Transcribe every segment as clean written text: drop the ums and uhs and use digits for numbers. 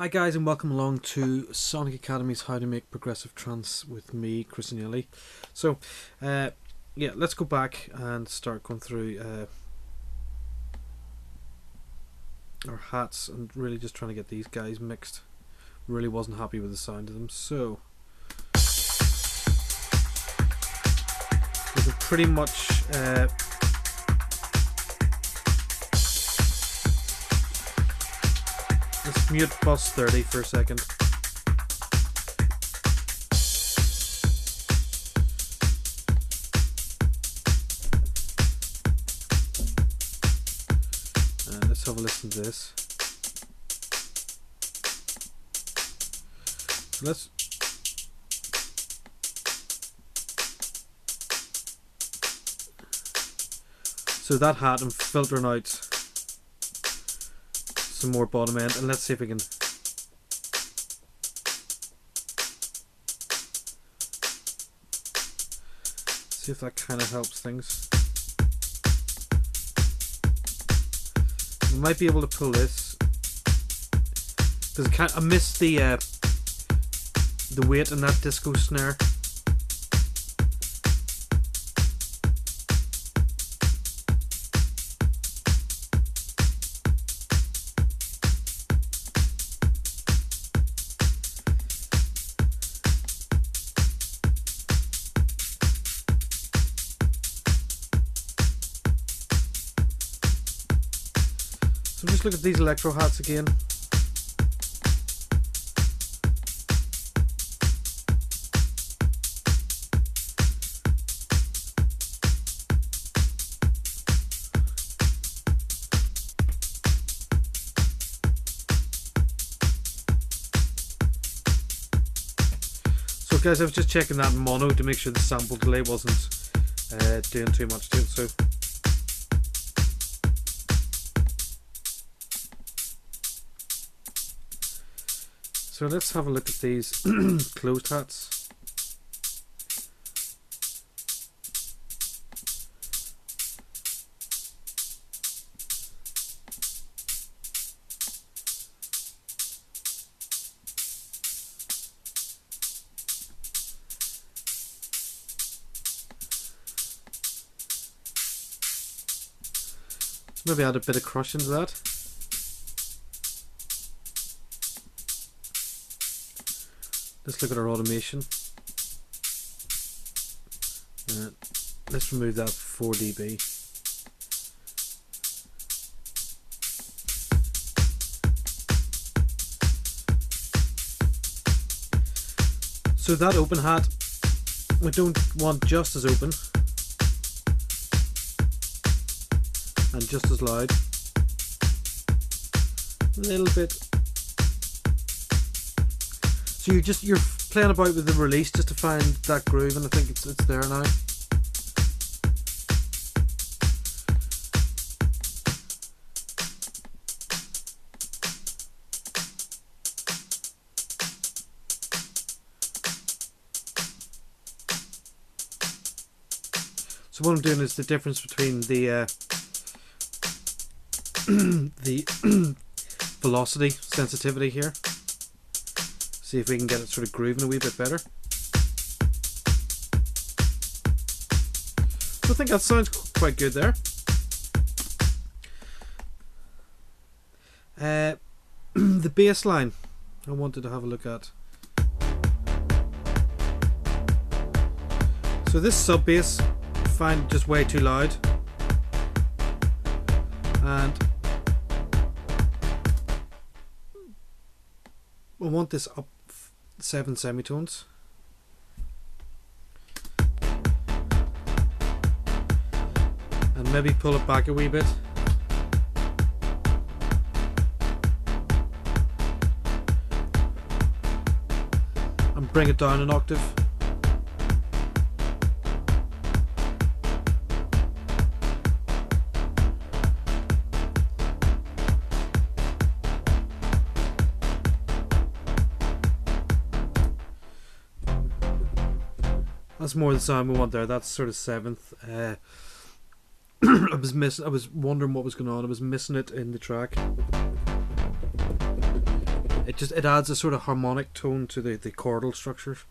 Hi guys, and welcome along to Sonic Academy's How to Make Progressive Trance with me, Chris Neely. So, yeah, let's go back and start going through our hats and really just trying to get these guys mixed. Really wasn't happy with the sound of them, so we can pretty much let's mute bus 30 for a second. And let's have a listen to this. So that hat, I'm filtering out some more bottom end, and let's see if we can see if that kind of helps things. We might be able to pull this because I missed the weight in that disco snare. So just look at these electro hats again. So guys, I was just checking that in mono to make sure the sample delay wasn't doing too much to it. So let's have a look at these closed hats. Maybe add a bit of crush into that. Let's look at our automation. Let's remove that 4 dB. So that open hat, we don't want just as open and just as loud. A little bit. So you're playing about with the release just to find that groove, and I think it's there now. So what I'm doing is the difference between the the velocity sensitivity here. See if we can get it sort of grooving a wee bit better. So I think that sounds quite good there. The bass line I wanted to have a look at. So this sub bass I find just way too loud, and I want this up 7 semitones. And maybe pull it back a wee bit. And bring it down an octave. That's more the sound we want there. That's sort of 7th. I was wondering what was going on. I was missing it in the track. it adds a sort of harmonic tone to the chordal structures.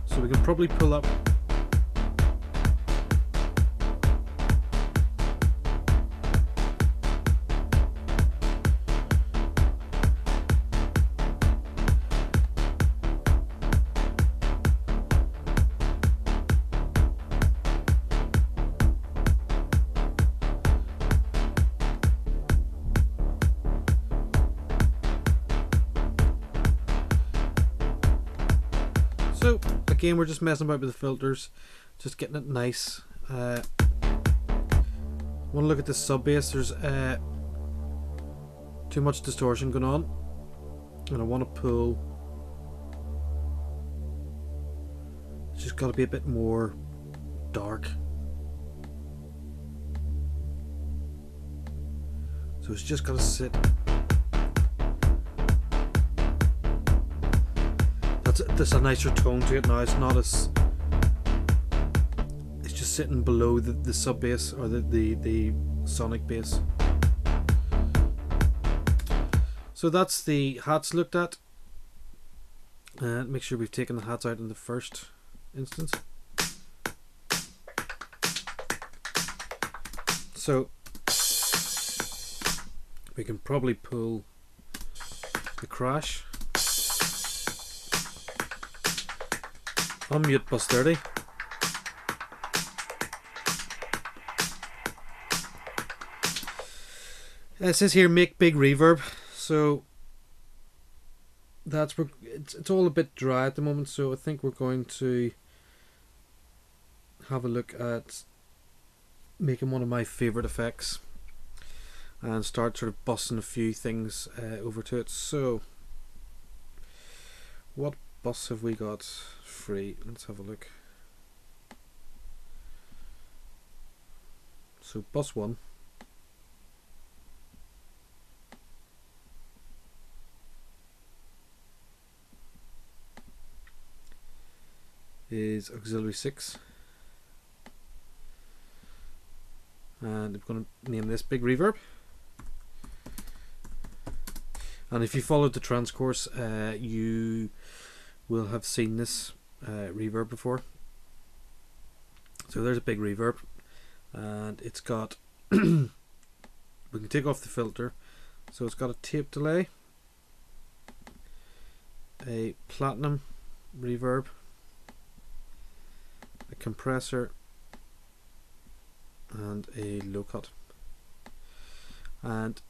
So we can probably pull up. So again, we're just messing about with the filters, just getting it nice. Want to look at the sub bass? There's too much distortion going on, and I want to pull. It's just got to be a bit more dark. So it's just got to sit. There's a nicer tone to it now. It's not as, it's just sitting below the sub bass or the sonic bass. So that's the hats looked at. Make sure we've taken the hats out in the first instance. So we can probably pull the crash. Unmute bus 30. It says here make big reverb, so that's where it's all a bit dry at the moment, so I think we're going to have a look at making one of my favorite effects and start sort of busting a few things over to it. So what bus have we got free? Let's have a look. So bus 1 is auxiliary 6, and I'm going to name this big reverb. And if you followed the trance course, you will have seen this reverb before. So there's a big reverb, and it's got we can take off the filter, so it's got a tape delay, a platinum reverb, a compressor, and a low cut. And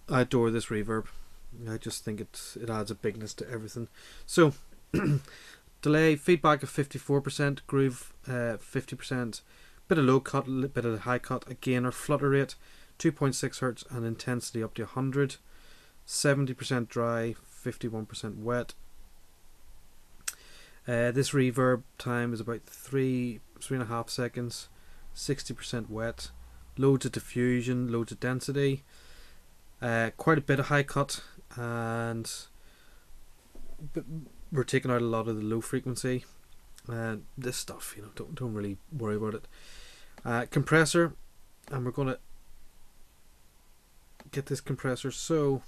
I adore this reverb. I just think it adds a bigness to everything. So delay, feedback of 54%, groove 50%, bit of low cut, a bit of high cut, a gainer, flutter rate 2.6 Hz, and intensity up to 100, 70% dry, 51% wet. This reverb time is about 3.5 seconds, 60% wet, loads of diffusion, loads of density, quite a bit of high cut, and we're taking out a lot of the low frequency. This stuff, you know, don't really worry about it. Compressor, and we're going to get this compressor, so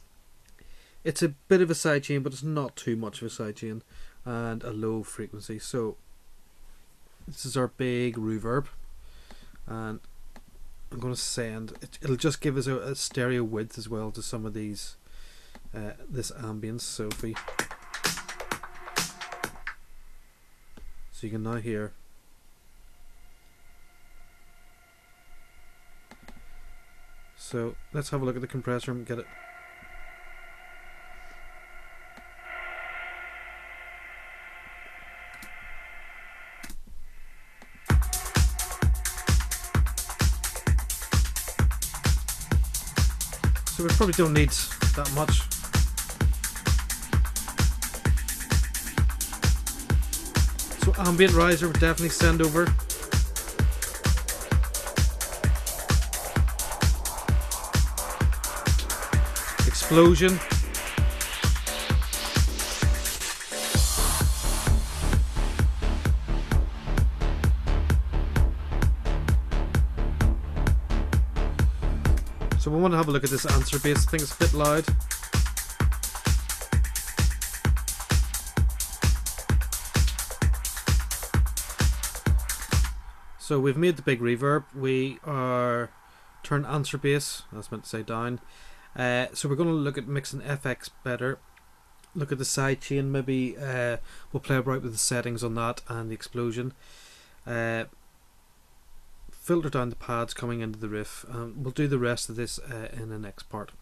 it's a bit of a sidechain, but it's not too much of a sidechain, and a low frequency. So this is our big reverb, and I'm going to send it. It'll just give us a stereo width as well to some of these this ambience. So if we, so you can now hear. So let's have a look at the compressor and get it. So we probably don't need that much. So ambient riser would definitely send over. Explosion. So we want to have a look at this answer bass. I think it's a bit loud. So we've made the big reverb. We are turn answer bass, I was meant to say down. So we're going to look at mixing FX better. Look at the side chain, maybe we'll play about with the settings on that and the explosion. Filter down the pads coming into the riff. We'll do the rest of this in the next part.